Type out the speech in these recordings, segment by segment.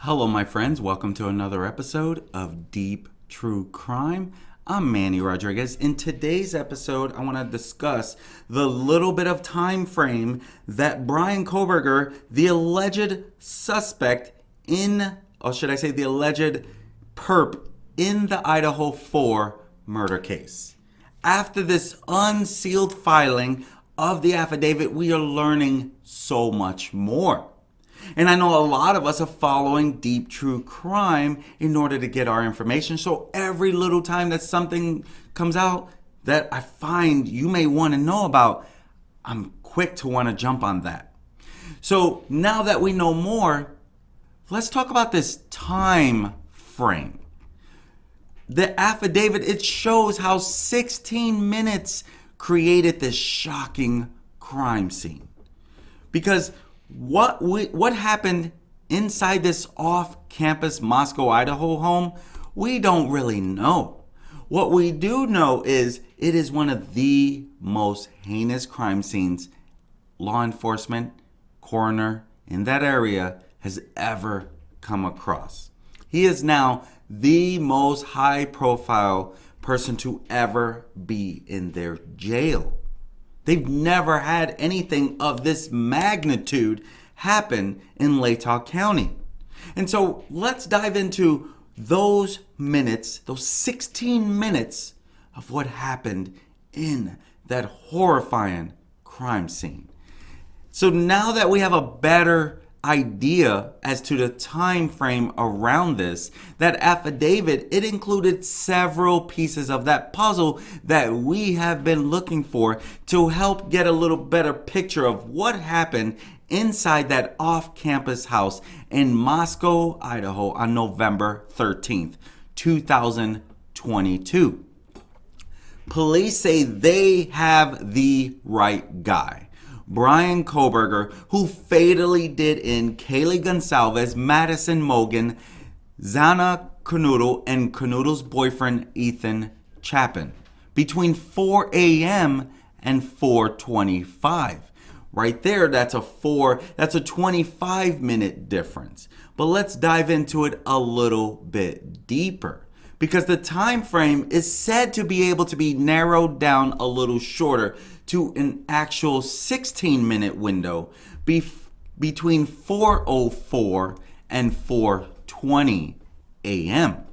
Hello, my friends. Welcome to another episode of Deep True Crime. I'm Manny Rodriguez. In today's episode, I want to discuss the little bit of time frame that Bryan Kohberger, the alleged suspect the alleged perp in the Idaho 4 murder case. After this unsealed filing of the affidavit, we are learning so much more. And I know a lot of us are following Deep True Crime in order to get our information. So every little time that something comes out that I find you may want to know about, I'm quick to want to jump on that. So now that we know more, let's talk about this time frame. The affidavit, it shows how 16 minutes created this shocking crime scene. Because what happened inside this off-campus Moscow, Idaho home, we don't really know. What we do know is it is one of the most heinous crime scenes law enforcement, coroner in that area has ever come across. He is now the most high-profile person to ever be in their jail. They've never had anything of this magnitude happen in Latah County. And so let's dive into those minutes, those 16 minutes of what happened in that horrifying crime scene. So now that we have a better idea as to the time frame around this, that affidavit, it included several pieces of that puzzle that we have been looking for to help get a little better picture of what happened inside that off-campus house in Moscow, Idaho on November 13th, 2022. Police say they have the right guy. Bryan Kohberger, who fatally did in Kaylee Goncalves, Madison Mogen, Xana Kernodle and Kernodle's boyfriend Ethan Chapin between 4 a.m. and 4:25. Right there, that's a 25-minute difference. But let's dive into it a little bit deeper, because the time frame is said to be able to be narrowed down a little shorter to an actual 16-minute window between 4:04 and 4:20 a.m.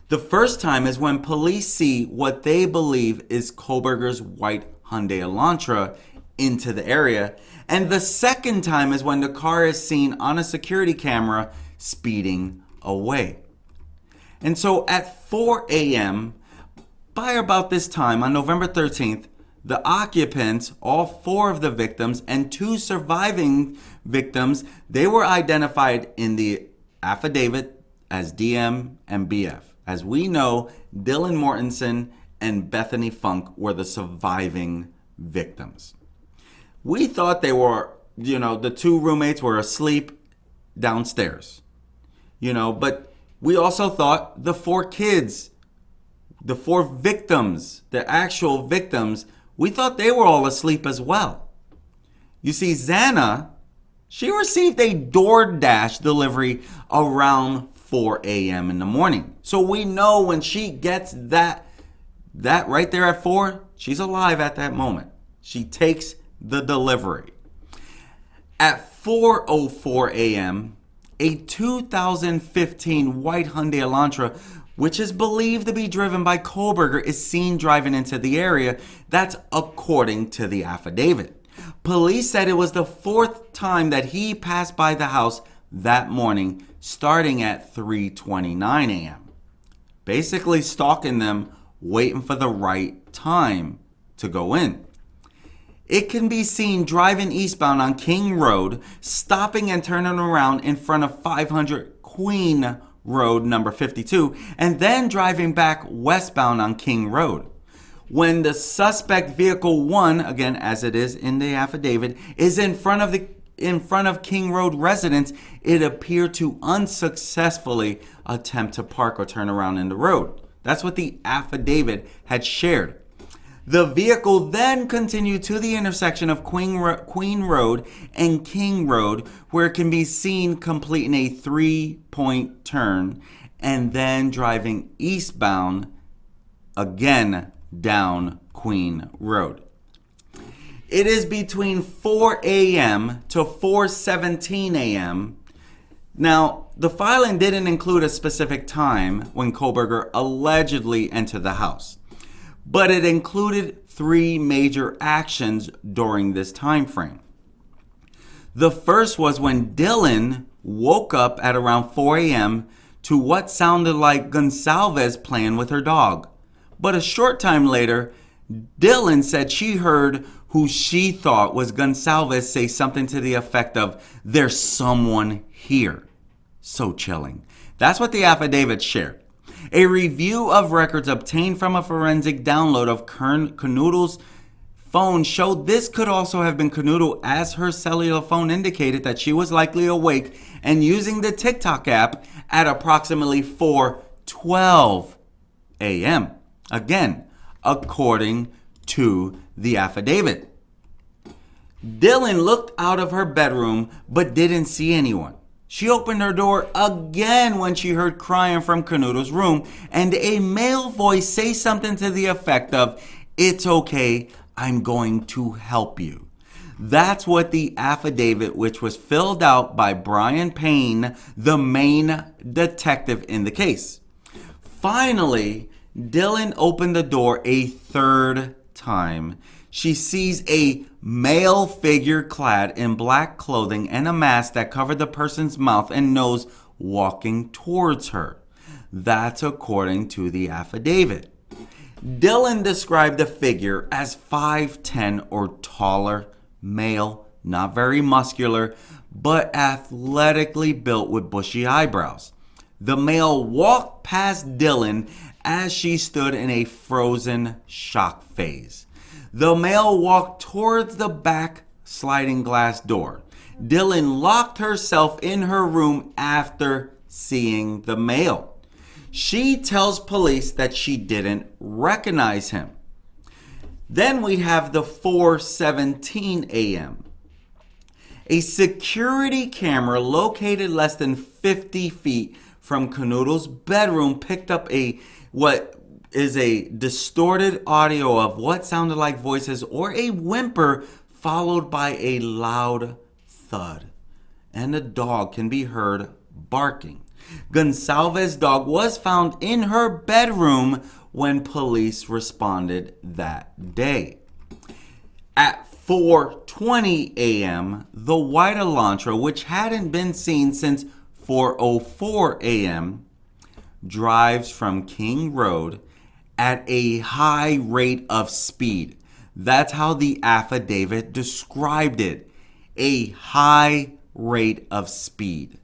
The first time is when police see what they believe is Kohberger's white Hyundai Elantra into the area, and the second time is when the car is seen on a security camera speeding away. And so at 4 a.m., by about this time on November 13th, the occupants, all 4 of the victims and 2 surviving victims, they were identified in the affidavit as DM and BF. As we know, Dylan Mortensen and Bethany Funk were the surviving victims. We thought they were, the 2 roommates were asleep downstairs, but we also thought the 4 kids, the 4 victims, the actual victims, we thought they were all asleep as well. You see, Xana, she received a DoorDash delivery around 4 a.m. in the morning. So we know when she gets that right there at 4, she's alive at that moment. She takes the delivery. At 4:04 a.m., a 2015 white Hyundai Elantra, which is believed to be driven by Kohberger, is seen driving into the area. That's according to the affidavit. Police said it was the 4th time that he passed by the house that morning, starting at 3:29 a.m. Basically stalking them, waiting for the right time to go in. It can be seen driving eastbound on King Road, stopping and turning around in front of 500 Queen Road number 52, and then driving back westbound on King Road. When the suspect vehicle 1, again as it is in the affidavit, is in front of King Road residents, it appeared to unsuccessfully attempt to park or turn around in the road. That's what the affidavit had shared. The vehicle then continued to the intersection of Queen Road and King Road, where it can be seen completing a 3-point turn and then driving eastbound again down Queen Road. It is between 4 a.m. to 4:17 a.m. Now, the filing didn't include a specific time when Kohberger allegedly entered the house, but it included 3 major actions during this time frame. The first was when Dylan woke up at around 4 a.m. to what sounded like Gonzalez playing with her dog. But a short time later, Dylan said she heard who she thought was Gonzalez say something to the effect of, "There's someone here." So chilling. That's what the affidavit shared. A review of records obtained from a forensic download of Kernodle's phone showed this could also have been Kernodle, as her cellular phone indicated that she was likely awake and using the TikTok app at approximately 4:12 a.m. Again, according to the affidavit. Dylan looked out of her bedroom but didn't see anyone. She opened her door again when she heard crying from Kernodle's room and a male voice say something to the effect of, "It's okay, I'm going to help you." That's what the affidavit, which was filled out by Bryan Payne, the main detective in the case. Finally, Dylan opened the door a third time. She sees a male figure clad in black clothing and a mask that covered the person's mouth and nose walking towards her. That's according to the affidavit. Dylan described the figure as 5'10" or taller, male, not very muscular, but athletically built with bushy eyebrows. The male walked past Dylan as she stood in a frozen shock phase. The male walked towards the back sliding glass door. Dylan locked herself in her room after seeing the male. She tells police that she didn't recognize him. Then we have the 4:17 a.m. A security camera located less than 50 feet from Kernodle's bedroom picked up what is a distorted audio of what sounded like voices or a whimper followed by a loud thud. And a dog can be heard barking. Gonzalez's dog was found in her bedroom when police responded that day. At 4:20 a.m., the white Elantra, which hadn't been seen since 4:04 a.m., drives from King Road at a high rate of speed. That's how the affidavit described it. A high rate of speed.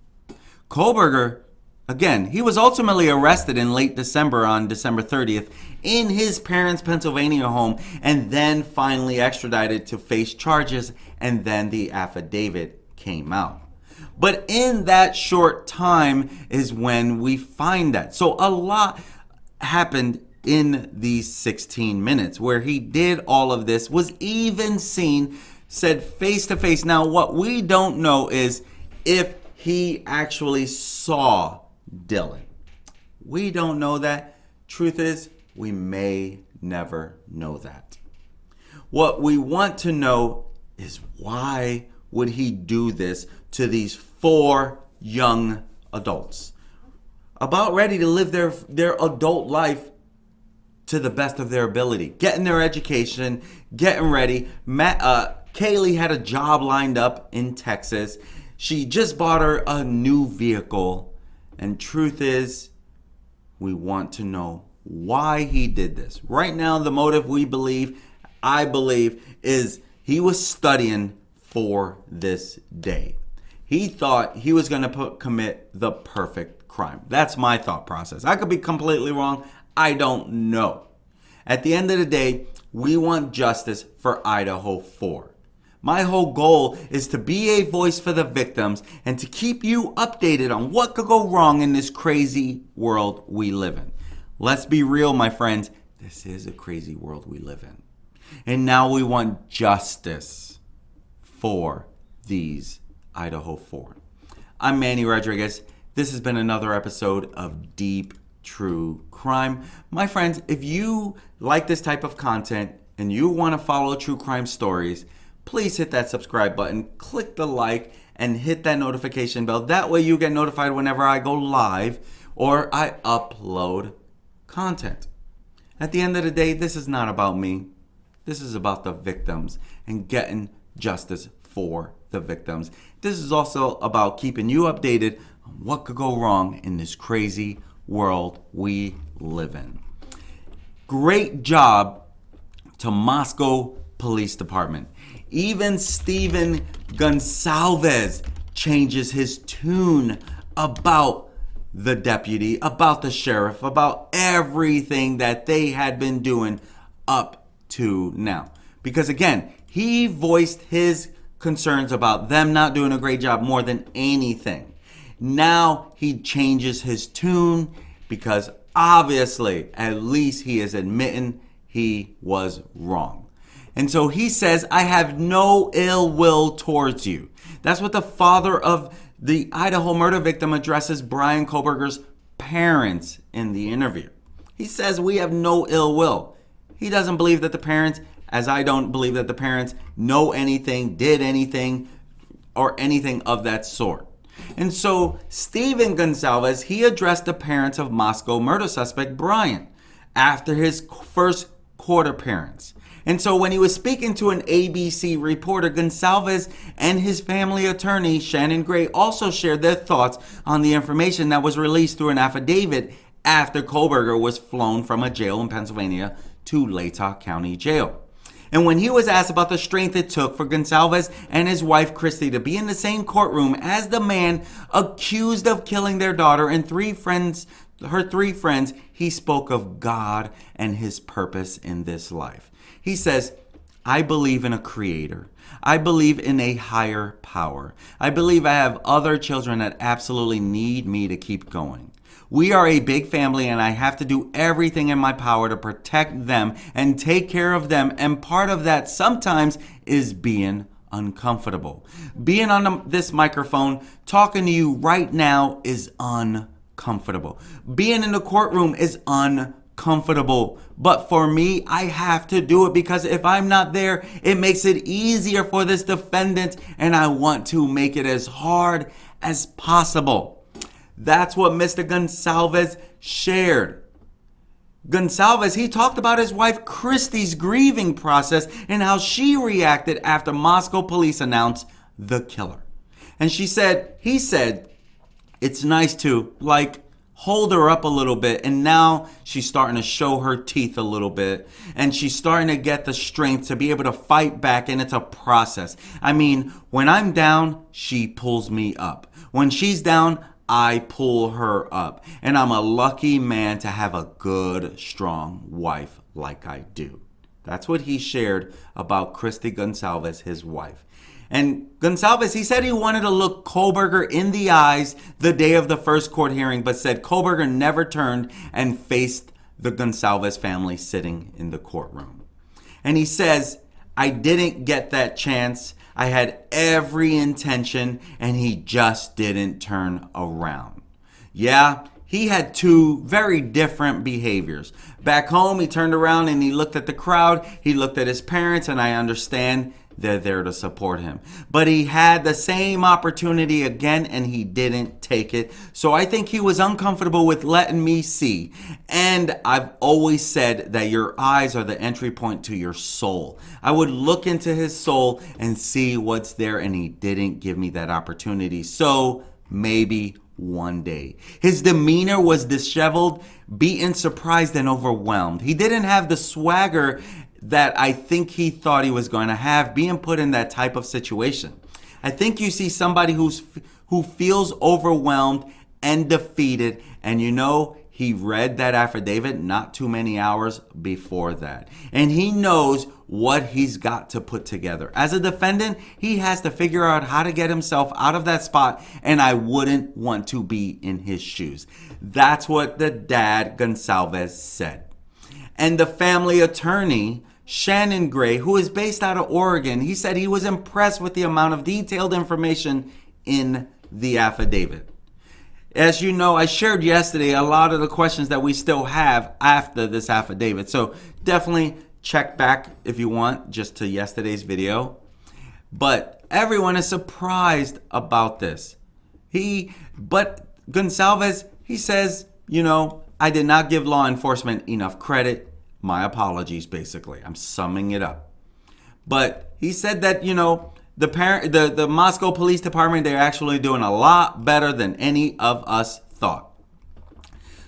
Kohberger, again, he was ultimately arrested in late December on December 30th in his parents' Pennsylvania home and then finally extradited to face charges, and then the affidavit came out. But in that short time is when we find that. So a lot happened in these 16 minutes where he did all of this, was even seen, said face to face. Now, what we don't know is if he actually saw Dylan. We don't know that. Truth is, we may never know that. What we want to know is why would he do this to these 4 young adults? About ready to live their adult life to the best of their ability. Getting their education, getting ready. Kaylee had a job lined up in Texas. She just bought her a new vehicle. And truth is, we want to know why he did this. Right now, the motive I believe, is he was studying for this day. He thought he was going to commit the perfect crime. That's my thought process. I could be completely wrong. I don't know. At the end of the day, we want justice for Idaho 4. My whole goal is to be a voice for the victims and to keep you updated on what could go wrong in this crazy world we live in. Let's be real, my friends. This is a crazy world we live in. And now we want justice for these Idaho 4. I'm Manny Rodriguez. This has been another episode of Deep True Crime. My friends, if you like this type of content and you want to follow true crime stories, please hit that subscribe button, click the like, and hit that notification bell. That way you get notified whenever I go live or I upload content. At the end of the day, this is not about me. This is about the victims and getting justice for the victims. This is also about keeping you updated on what could go wrong in this crazy world we live in. Great job to Moscow Police Department. Even Stephen Gonzalez changes his tune about the deputy, about the sheriff, about everything that they had been doing up to now. Because again, he voiced his concerns about them not doing a great job more than anything. Now he changes his tune because obviously, at least he is admitting he was wrong. And so he says, I have no ill will towards you. That's what the father of the Idaho murder victim addresses Bryan Kohberger's parents in the interview. He says, we have no ill will. He doesn't believe that the parents, as I don't believe that the parents know anything, did anything, or anything of that sort. And so Stephen Gonzalez, he addressed the parents of Moscow murder suspect Bryan after his first court appearance. And so when he was speaking to an ABC reporter, Gonzalez and his family attorney, Shannon Gray, also shared their thoughts on the information that was released through an affidavit after Kohberger was flown from a jail in Pennsylvania to Latah County Jail. And when he was asked about the strength it took for Gonzalez and his wife Christy to be in the same courtroom as the man accused of killing their daughter and her three friends, he spoke of God and his purpose in this life. He says, I believe in a creator. I believe in a higher power. I believe I have other children that absolutely need me to keep going. We are a big family and I have to do everything in my power to protect them and take care of them. And part of that sometimes is being uncomfortable. Being on this microphone, talking to you right now is uncomfortable. Being in the courtroom is uncomfortable. But for me, I have to do it because if I'm not there, it makes it easier for this defendant and I want to make it as hard as possible. That's what Mr. Gonzalez shared. Gonzalez, he talked about his wife Christy's grieving process and how she reacted after Moscow police announced the killer. And he said, it's nice to hold her up a little bit, and now she's starting to show her teeth a little bit, and she's starting to get the strength to be able to fight back, and it's a process. I mean, when I'm down, she pulls me up. When she's down, I pull her up. And I'm a lucky man to have a good, strong wife like I do. That's what he shared about Christy Gonzalez, his wife. And Gonzalez, he said he wanted to look Kohberger in the eyes the day of the first court hearing, but said Kohberger never turned and faced the Gonzalez family sitting in the courtroom. And he says, I didn't get that chance. I had every intention, and he just didn't turn around. Yeah, he had two very different behaviors. Back home, he turned around and he looked at the crowd. He looked at his parents, and I understand they're there to support him. But he had the same opportunity again, and he didn't take it. So I think he was uncomfortable with letting me see. And I've always said that your eyes are the entry point to your soul. I would look into his soul and see what's there, and he didn't give me that opportunity. So maybe one day. His demeanor was disheveled, beaten, surprised, and overwhelmed. He didn't have the swagger that I think he thought he was going to have being put in that type of situation. I think you see somebody who feels overwhelmed and defeated, and he read that affidavit not too many hours before that. And he knows what he's got to put together. As a defendant, he has to figure out how to get himself out of that spot, and I wouldn't want to be in his shoes. That's what the dad, Gonzalez, said. And the family attorney, Shannon Gray, who is based out of Oregon, he said he was impressed with the amount of detailed information in the affidavit. As you know, I shared yesterday a lot of the questions that we still have after this affidavit. So definitely check back if you want just to yesterday's video. But everyone is surprised about this. But Gonzalez, he says, I did not give law enforcement enough credit. My apologies, basically. I'm summing it up. But he said that, the Moscow Police Department, they're actually doing a lot better than any of us thought.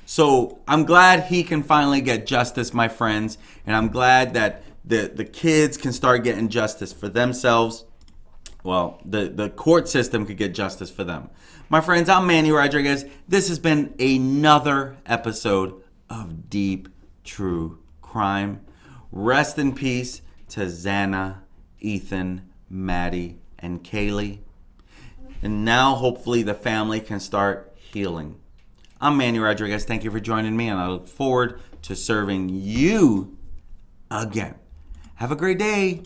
So I'm glad he can finally get justice, my friends. And I'm glad that the kids can start getting justice for themselves. Well, the court system could get justice for them. My friends, I'm Manny Rodriguez. This has been another episode of Deep True Crime. Rest in peace to Xana, Ethan, Maddie, and Kaylee. And now hopefully the family can start healing. I'm Manny Rodriguez. Thank you for joining me, and I look forward to serving you again. Have a great day.